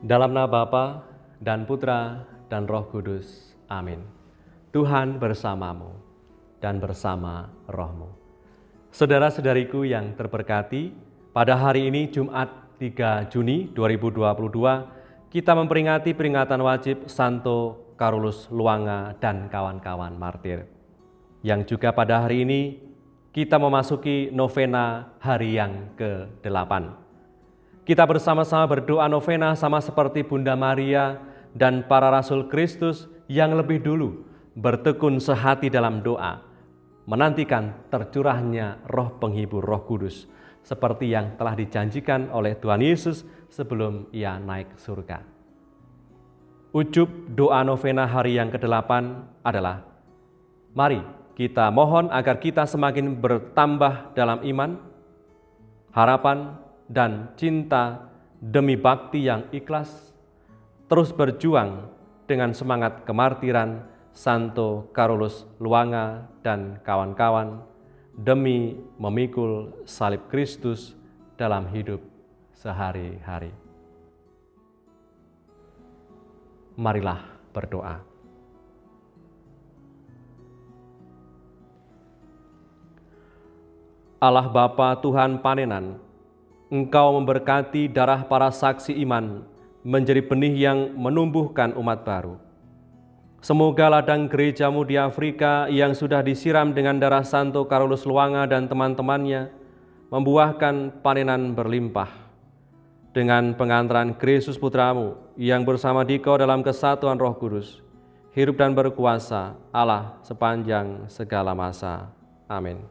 Dalam nama Bapa dan Putra dan Roh Kudus. Amin. Tuhan bersamamu dan bersama rohmu. Saudara-saudariku yang terberkati, pada hari ini Jumat 3 Juni 2022, kita memperingati peringatan wajib Santo Carolus Luanga dan kawan-kawan martir. Yang juga pada hari ini kita memasuki novena hari yang ke-8. Kita bersama-sama berdoa novena sama seperti Bunda Maria dan para Rasul Kristus yang lebih dulu bertekun sehati dalam doa, menantikan tercurahnya roh penghibur Roh Kudus, seperti yang telah dijanjikan oleh Tuhan Yesus sebelum Ia naik surga. Ujub doa novena hari yang ke-8 adalah, mari kita mohon agar kita semakin bertambah dalam iman, harapan, dan cinta demi bakti yang ikhlas, terus berjuang dengan semangat kemartiran Santo Carolus Luanga dan kawan-kawan demi memikul salib Kristus dalam hidup sehari-hari. Marilah berdoa. Allah Bapa Tuhan Panenan, Engkau memberkati darah para saksi iman menjadi benih yang menumbuhkan umat baru. Semoga ladang gerejamu di Afrika yang sudah disiram dengan darah Santo Carolus Luanga dan teman-temannya membuahkan panenan berlimpah. Dengan pengantaran Kristus Putramu yang bersama Dikau dalam kesatuan Roh Kudus, hidup dan berkuasa Allah sepanjang segala masa. Amin.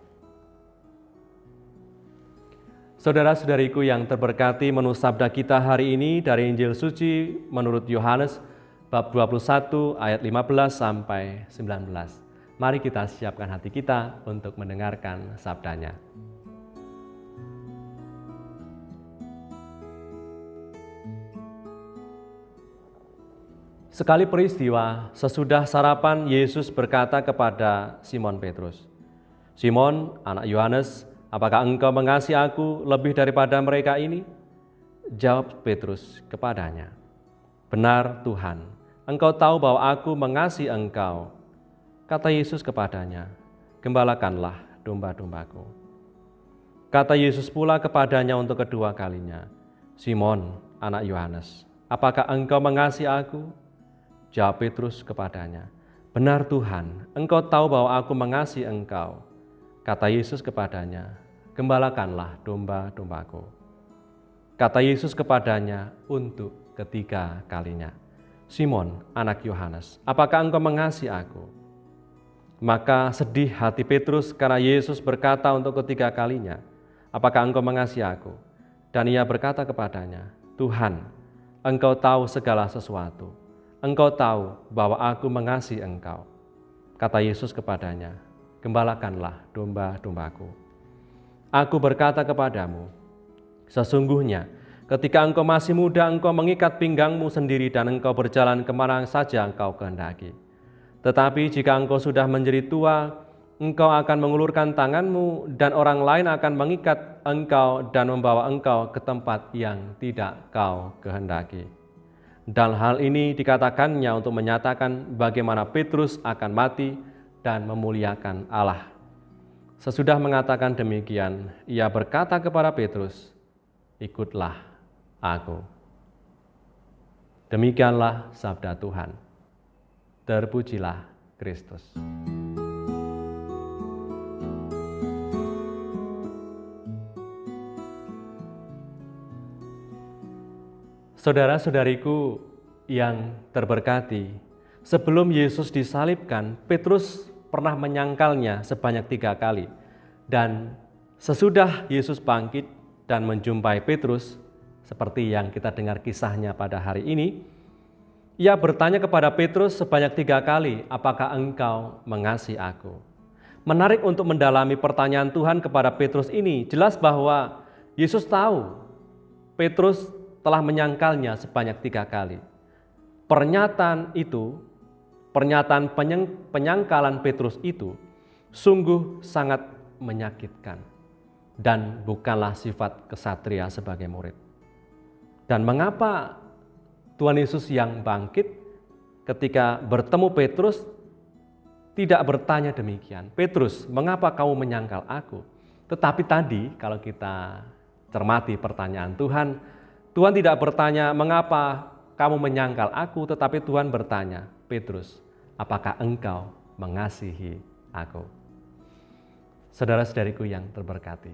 Saudara-saudariku yang terberkati, menu sabda kita hari ini dari Injil Suci menurut Yohanes bab 21 ayat 15 sampai 19. Mari kita siapkan hati kita untuk mendengarkan sabdanya. Sekali peristiwa, sesudah sarapan, Yesus berkata kepada Simon Petrus, "Simon, anak Yohanes, apakah engkau mengasihi aku lebih daripada mereka ini?" Jawab Petrus kepadanya, "Benar Tuhan, engkau tahu bahwa aku mengasihi engkau." Kata Yesus kepadanya, "Gembalakanlah domba-dombaku." Kata Yesus pula kepadanya untuk kedua kalinya, "Simon, anak Yohanes, apakah engkau mengasihi aku?" Jawab Petrus kepadanya, "Benar Tuhan, engkau tahu bahwa aku mengasihi engkau." Kata Yesus kepadanya, "Gembalakanlah domba-dombaku." Kata Yesus kepadanya untuk ketiga kalinya, "Simon, anak Yohanes, apakah engkau mengasihi aku?" Maka sedih hati Petrus karena Yesus berkata untuk ketiga kalinya, "Apakah engkau mengasihi aku?" Dan ia berkata kepadanya, "Tuhan, engkau tahu segala sesuatu. Engkau tahu bahwa aku mengasihi engkau." Kata Yesus kepadanya, "Gembalakanlah domba-dombaku. Aku berkata kepadamu, sesungguhnya ketika engkau masih muda, engkau mengikat pinggangmu sendiri dan engkau berjalan kemana saja engkau kehendaki. Tetapi jika engkau sudah menjadi tua, engkau akan mengulurkan tanganmu dan orang lain akan mengikat engkau dan membawa engkau ke tempat yang tidak kau kehendaki." Dan hal ini dikatakannya untuk menyatakan bagaimana Petrus akan mati dan memuliakan Allah. Sesudah mengatakan demikian, ia berkata kepada Petrus, "Ikutlah aku." Demikianlah sabda Tuhan. Terpujilah Kristus. Saudara-saudariku yang terberkati, sebelum Yesus disalibkan, Petrus pernah menyangkalnya sebanyak 3 kali. Dan sesudah Yesus bangkit dan menjumpai Petrus, seperti yang kita dengar kisahnya pada hari ini, ia bertanya kepada Petrus sebanyak 3 kali, "Apakah engkau mengasihi aku?" Menarik untuk mendalami pertanyaan Tuhan kepada Petrus ini, jelas bahwa Yesus tahu Petrus telah menyangkalnya sebanyak 3 kali. Pernyataan penyangkalan Petrus itu sungguh sangat menyakitkan dan bukanlah sifat kesatria sebagai murid. Dan mengapa Tuhan Yesus yang bangkit ketika bertemu Petrus tidak bertanya demikian, "Petrus, mengapa kamu menyangkal aku?" Tetapi tadi kalau kita cermati pertanyaan Tuhan, Tuhan tidak bertanya, "Mengapa kamu menyangkal aku?" Tetapi Tuhan bertanya, "Petrus, apakah engkau mengasihi aku?" Saudara-saudariku yang terberkati,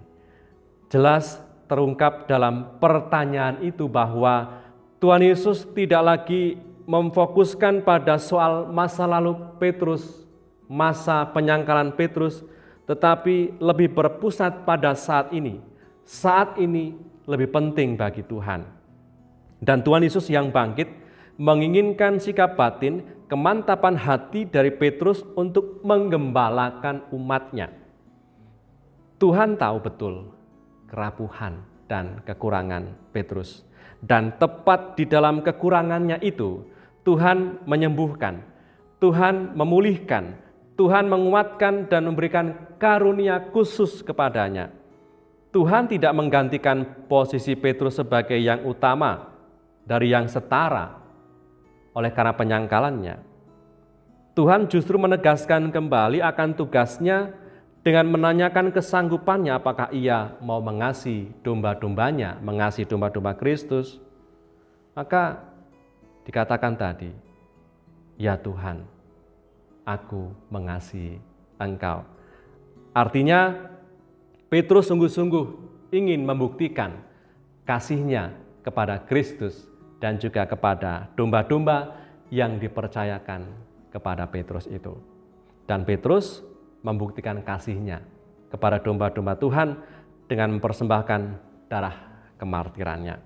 jelas terungkap dalam pertanyaan itu bahwa Tuhan Yesus tidak lagi memfokuskan pada soal masa lalu Petrus, masa penyangkalan Petrus, tetapi lebih berpusat pada saat ini. Saat ini lebih penting bagi Tuhan. Dan Tuhan Yesus yang bangkit menginginkan sikap batin, kemantapan hati dari Petrus untuk menggembalakan umatnya. Tuhan tahu betul kerapuhan dan kekurangan Petrus. Dan tepat di dalam kekurangannya itu, Tuhan menyembuhkan, Tuhan memulihkan, Tuhan menguatkan dan memberikan karunia khusus kepadanya. Tuhan tidak menggantikan posisi Petrus sebagai yang utama dari yang setara oleh karena penyangkalannya. Tuhan justru menegaskan kembali akan tugasnya dengan menanyakan kesanggupannya apakah ia mau mengasihi domba-dombanya, mengasihi domba-domba Kristus. Maka dikatakan tadi, "Ya Tuhan, aku mengasihi Engkau." Artinya Petrus sungguh-sungguh ingin membuktikan kasihnya kepada Kristus dan juga kepada domba-domba yang dipercayakan kepada Petrus itu. Dan Petrus membuktikan kasihnya kepada domba-domba Tuhan dengan mempersembahkan darah kemartirannya.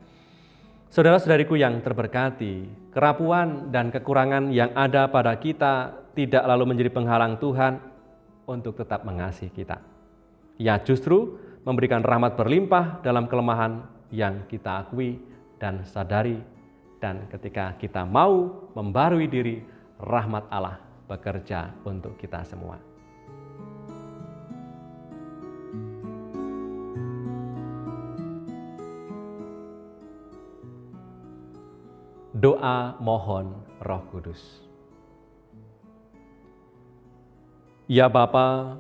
Saudara-saudariku yang terberkati, kerapuan dan kekurangan yang ada pada kita tidak lalu menjadi penghalang Tuhan untuk tetap mengasihi kita. Ia justru memberikan rahmat berlimpah dalam kelemahan yang kita akui dan sadari. Dan ketika kita mau membarui diri, rahmat Allah bekerja untuk kita semua. Doa mohon Roh Kudus. Ya Bapa,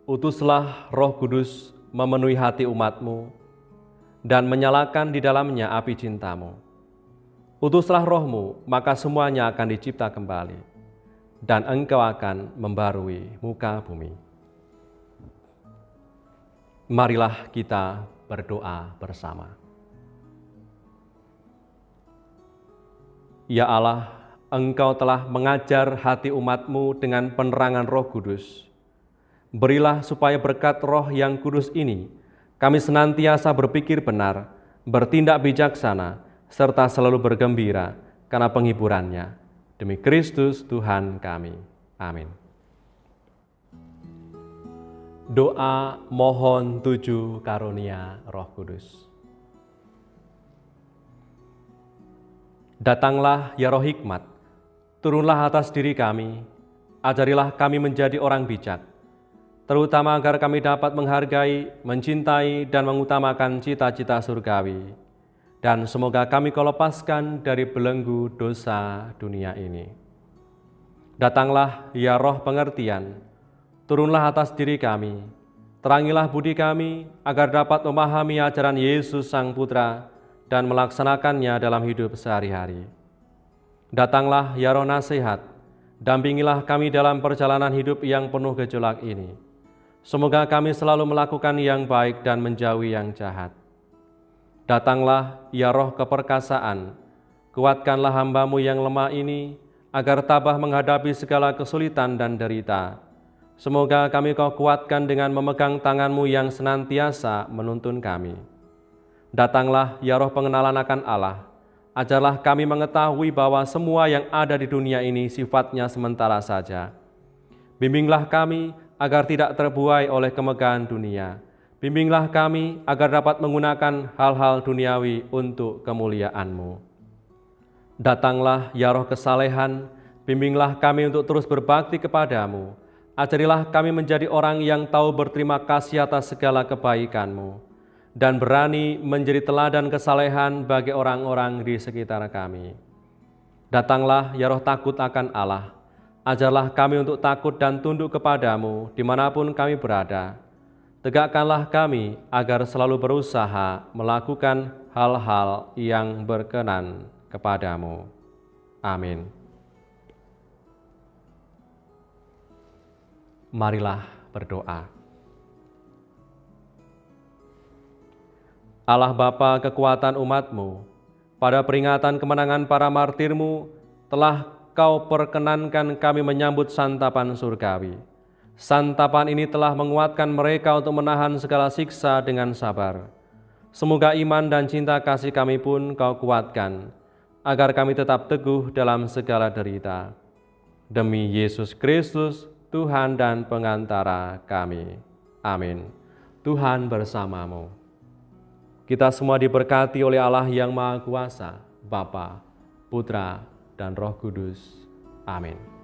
utuslah Roh Kudus memenuhi hati umat-Mu dan menyalakan di dalamnya api cinta-Mu. Utuslah Roh-Mu, maka semuanya akan dicipta kembali dan Engkau akan membarui muka bumi. Marilah kita berdoa bersama. Ya Allah, Engkau telah mengajar hati umat-Mu dengan penerangan Roh Kudus. Berilah supaya berkat Roh yang kudus ini, kami senantiasa berpikir benar, bertindak bijaksana, serta selalu bergembira karena penghiburannya. Demi Kristus Tuhan kami. Amin. Doa mohon 7 karunia Roh Kudus. Datanglah ya Roh Hikmat, turunlah atas diri kami, ajarilah kami menjadi orang bijak, terutama agar kami dapat menghargai, mencintai, dan mengutamakan cita-cita surgawi. Dan semoga kami Kau lepaskan dari belenggu dosa dunia ini. Datanglah ya Roh pengertian, turunlah atas diri kami, terangilah budi kami agar dapat memahami ajaran Yesus Sang Putra dan melaksanakannya dalam hidup sehari-hari. Datanglah ya Roh nasihat, dampingilah kami dalam perjalanan hidup yang penuh gejolak ini. Semoga kami selalu melakukan yang baik dan menjauhi yang jahat. Datanglah ya Roh keperkasaan, kuatkanlah hamba-Mu yang lemah ini, agar tabah menghadapi segala kesulitan dan derita. Semoga kami Kau kuatkan dengan memegang tangan-Mu yang senantiasa menuntun kami. Datanglah ya Roh pengenalan akan Allah, ajarlah kami mengetahui bahwa semua yang ada di dunia ini sifatnya sementara saja. Bimbinglah kami agar tidak terbuai oleh kemegahan dunia. Bimbinglah kami agar dapat menggunakan hal-hal duniawi untuk kemuliaan-Mu. Datanglah ya Roh kesalehan, bimbinglah kami untuk terus berbakti kepada-Mu. Ajarilah kami menjadi orang yang tahu berterima kasih atas segala kebaikan-Mu dan berani menjadi teladan kesalehan bagi orang-orang di sekitar kami. Datanglah ya Roh takut akan Allah, ajarlah kami untuk takut dan tunduk kepadamu dimanapun kami berada. Tegakkanlah kami agar selalu berusaha melakukan hal-hal yang berkenan kepadamu. Amin. Marilah berdoa. Allah Bapa kekuatan umat-Mu, pada peringatan kemenangan para martir-Mu, telah Kau perkenankan kami menyambut santapan surgawi. Santapan ini telah menguatkan mereka untuk menahan segala siksa dengan sabar. Semoga iman dan cinta kasih kami pun Kau kuatkan, agar kami tetap teguh dalam segala derita. Demi Yesus Kristus, Tuhan dan pengantara kami. Amin. Tuhan bersamamu. Kita semua diberkati oleh Allah yang Maha Kuasa, Bapa, Putra, dan Roh Kudus. Amin.